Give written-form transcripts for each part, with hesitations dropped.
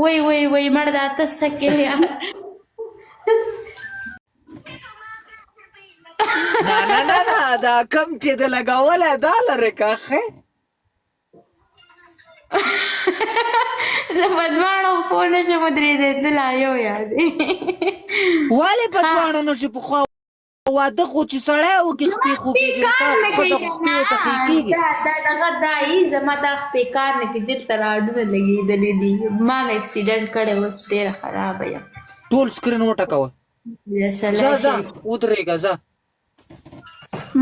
وای مړ دا ته څه کې یار نه دا کم چې د لګولی دا لرې که ښه زه په دواړو پوه نه شم ودرېدی لا یو یاد دی ولې په دواړو نه شي پخوا واده خو چې سړی وکړي خپې خوبې دا یي زما دا خپې کار نه کوي دلته راډونه لګېدلي دي ما م اکسیډنټ کړی اوس ډېره خرابه یم ټول سکرین وټکوه ځه ودرېږه ځه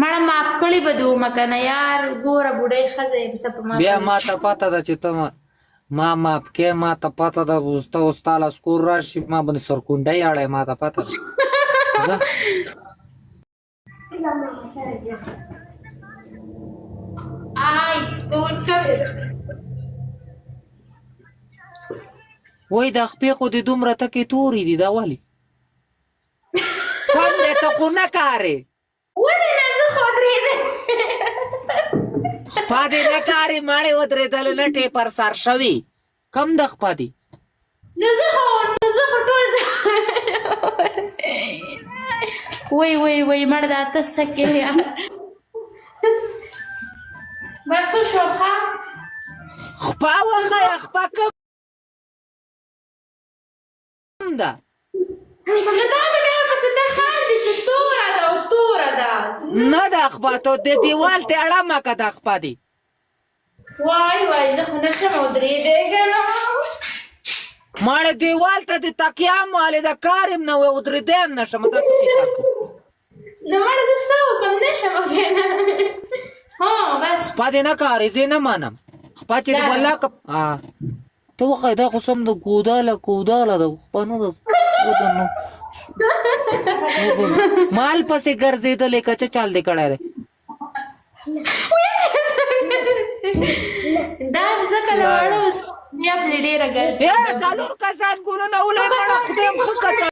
مړه معاف کړي به دې ومه که نه یار ګوره بوډۍ ښځه یم ته په ما بیا ما ته پته ده چې ته ما معاف کې ما ته پته ده ته اوس تا له سکور راشي ما باندې سرکونډۍ اړی ما ته پته ده ځه آی ټول کړی وای دا خپې خو دې دومره تکې تورې دي دا ولې کم دی ته خو نه کارې ولې نه زه خو ودرېدم خپه دې نه کارې ماړې ودرېدلې نه ټیپر سر شوي کم د خپه دي نو زه خو ټول وای مړ دا ته څه کې یار بس وشو ښه خپه وښیه خپه کم ده نو دا د بیا پسې ته خاندې چې توره ده او توره ده نه ده خپه ته د دیوال ته اړمه که ده خپه دي وای زه خو نه شم ودرېدی که نه ماړه دیوال ته د تکیه هم والې د کار یم نه ودرېدی هم نه شم دا څه کیسه کوو نو مړه زه څه وکړم نه شم که نه بس خپه دې نه کارې زه نه منم خپه چې د والله که ته وښایه دا خو سم د کوداله ده خپه نه ده مال پسې ګرځېدلې که څه چال دې کړی دی دا چې زه کله واړه بیا پلې ډېره ګرځي څلور کسان ګلونه ولې مړه خدای م ښه کچه